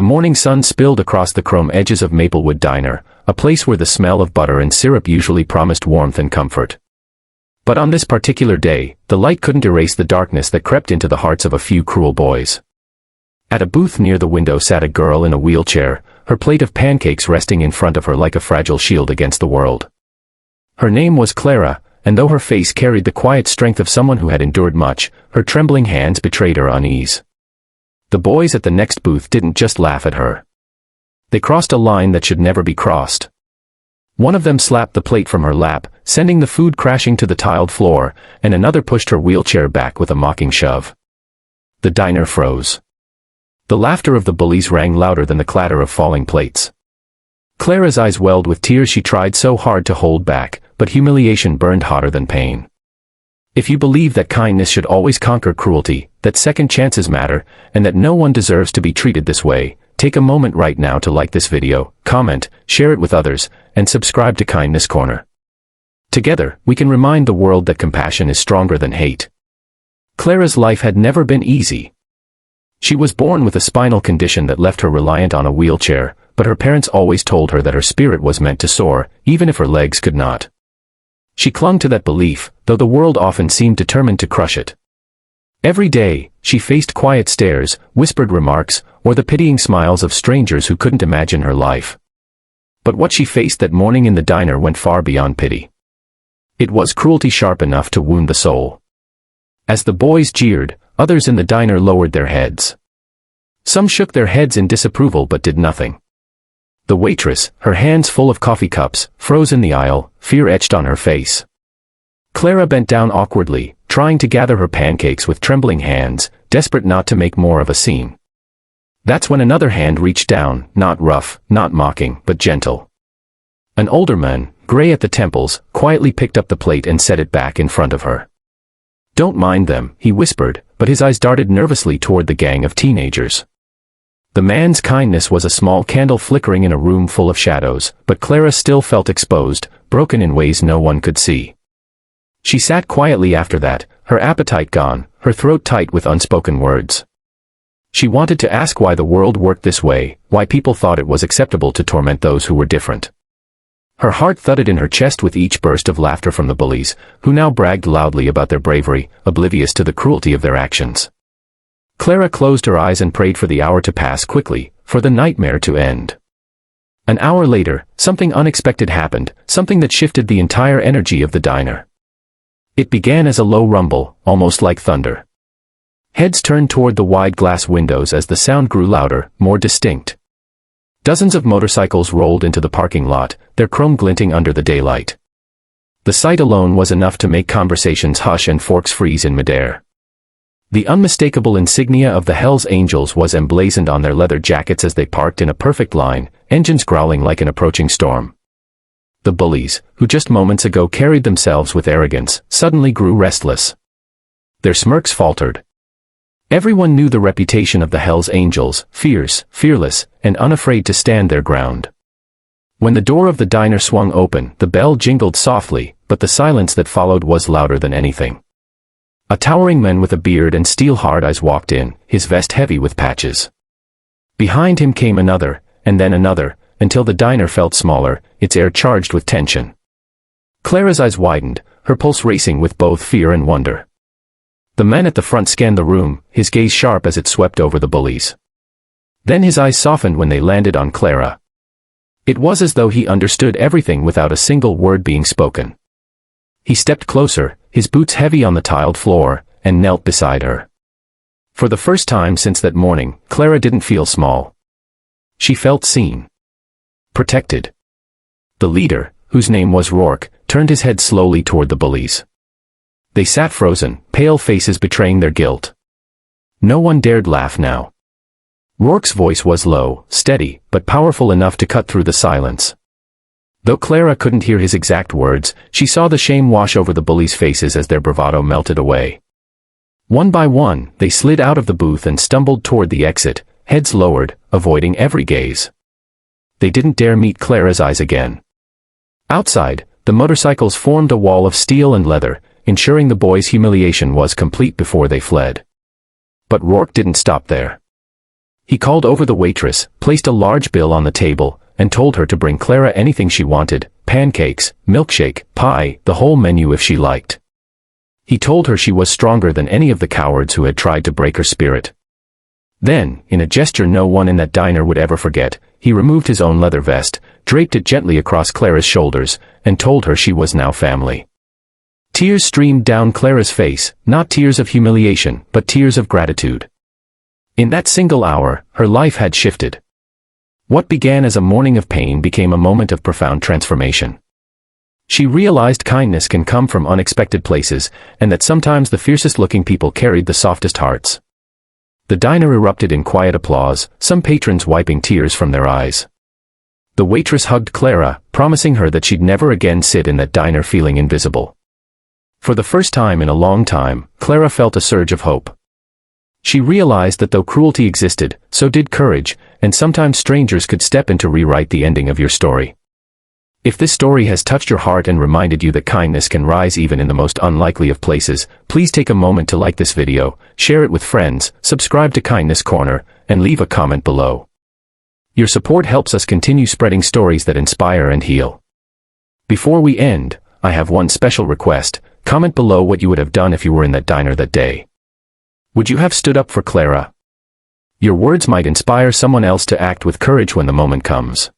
The morning sun spilled across the chrome edges of Maplewood Diner, a place where the smell of butter and syrup usually promised warmth and comfort. But on this particular day, the light couldn't erase the darkness that crept into the hearts of a few cruel boys. At a booth near the window sat a girl in a wheelchair, her plate of pancakes resting in front of her like a fragile shield against the world. Her name was Clara, and though her face carried the quiet strength of someone who had endured much, her trembling hands betrayed her unease. The boys at the next booth didn't just laugh at her. They crossed a line that should never be crossed. One of them slapped the plate from her lap, sending the food crashing to the tiled floor, and another pushed her wheelchair back with a mocking shove. The diner froze. The laughter of the bullies rang louder than the clatter of falling plates. Clara's eyes welled with tears she tried so hard to hold back, but humiliation burned hotter than pain. If you believe that kindness should always conquer cruelty, that second chances matter, and that no one deserves to be treated this way, take a moment right now to like this video, comment, share it with others, and subscribe to Kindness Corner. Together, we can remind the world that compassion is stronger than hate. Clara's life had never been easy. She was born with a spinal condition that left her reliant on a wheelchair, but her parents always told her that her spirit was meant to soar, even if her legs could not. She clung to that belief, though the world often seemed determined to crush it. Every day, she faced quiet stares, whispered remarks, or the pitying smiles of strangers who couldn't imagine her life. But what she faced that morning in the diner went far beyond pity. It was cruelty sharp enough to wound the soul. As the boys jeered, others in the diner lowered their heads. Some shook their heads in disapproval but did nothing. The waitress, her hands full of coffee cups, froze in the aisle, fear etched on her face. Clara bent down awkwardly, trying to gather her pancakes with trembling hands, desperate not to make more of a scene. That's when another hand reached down, not rough, not mocking, but gentle. An older man, gray at the temples, quietly picked up the plate and set it back in front of her. "Don't mind them," he whispered, but his eyes darted nervously toward the gang of teenagers. The man's kindness was a small candle flickering in a room full of shadows, but Clara still felt exposed, broken in ways no one could see. She sat quietly after that, her appetite gone, her throat tight with unspoken words. She wanted to ask why the world worked this way, why people thought it was acceptable to torment those who were different. Her heart thudded in her chest with each burst of laughter from the bullies, who now bragged loudly about their bravery, oblivious to the cruelty of their actions. Clara closed her eyes and prayed for the hour to pass quickly, for the nightmare to end. An hour later, something unexpected happened, something that shifted the entire energy of the diner. It began as a low rumble, almost like thunder. Heads turned toward the wide glass windows as the sound grew louder, more distinct. Dozens of motorcycles rolled into the parking lot, their chrome glinting under the daylight. The sight alone was enough to make conversations hush and forks freeze in midair. The unmistakable insignia of the Hells Angels was emblazoned on their leather jackets as they parked in a perfect line, engines growling like an approaching storm. The bullies, who just moments ago carried themselves with arrogance, suddenly grew restless. Their smirks faltered. Everyone knew the reputation of the Hells Angels, fierce, fearless, and unafraid to stand their ground. When the door of the diner swung open, the bell jingled softly, but the silence that followed was louder than anything. A towering man with a beard and steel-hard eyes walked in, his vest heavy with patches. Behind him came another, and then another, until the diner felt smaller, its air charged with tension. Clara's eyes widened, her pulse racing with both fear and wonder. The man at the front scanned the room, his gaze sharp as it swept over the bullies. Then his eyes softened when they landed on Clara. It was as though he understood everything without a single word being spoken. He stepped closer, his boots heavy on the tiled floor, and knelt beside her. For the first time since that morning, Clara didn't feel small. She felt seen. Protected. The leader, whose name was Rourke, turned his head slowly toward the bullies. They sat frozen, pale faces betraying their guilt. No one dared laugh now. Rourke's voice was low, steady, but powerful enough to cut through the silence. Though Clara couldn't hear his exact words, she saw the shame wash over the bullies' faces as their bravado melted away. One by one, they slid out of the booth and stumbled toward the exit, heads lowered, avoiding every gaze. They didn't dare meet Clara's eyes again. Outside, the motorcycles formed a wall of steel and leather, ensuring the boys' humiliation was complete before they fled. But Rourke didn't stop there. He called over the waitress, placed a large bill on the table, and told her to bring Clara anything she wanted, pancakes, milkshake, pie, the whole menu if she liked. He told her she was stronger than any of the cowards who had tried to break her spirit. Then, in a gesture no one in that diner would ever forget, he removed his own leather vest, draped it gently across Clara's shoulders, and told her she was now family. Tears streamed down Clara's face, not tears of humiliation, but tears of gratitude. In that single hour, her life had shifted. What began as a morning of pain became a moment of profound transformation. She realized kindness can come from unexpected places, and that sometimes the fiercest-looking people carried the softest hearts. The diner erupted in quiet applause, some patrons wiping tears from their eyes. The waitress hugged Clara, promising her that she'd never again sit in that diner feeling invisible. For the first time in a long time, Clara felt a surge of hope. She realized that though cruelty existed, so did courage, and sometimes strangers could step in to rewrite the ending of your story. If this story has touched your heart and reminded you that kindness can rise even in the most unlikely of places, please take a moment to like this video, share it with friends, subscribe to Kindness Corner, and leave a comment below. Your support helps us continue spreading stories that inspire and heal. Before we end, I have one special request. Comment below what you would have done if you were in that diner that day. Would you have stood up for Clara? Your words might inspire someone else to act with courage when the moment comes.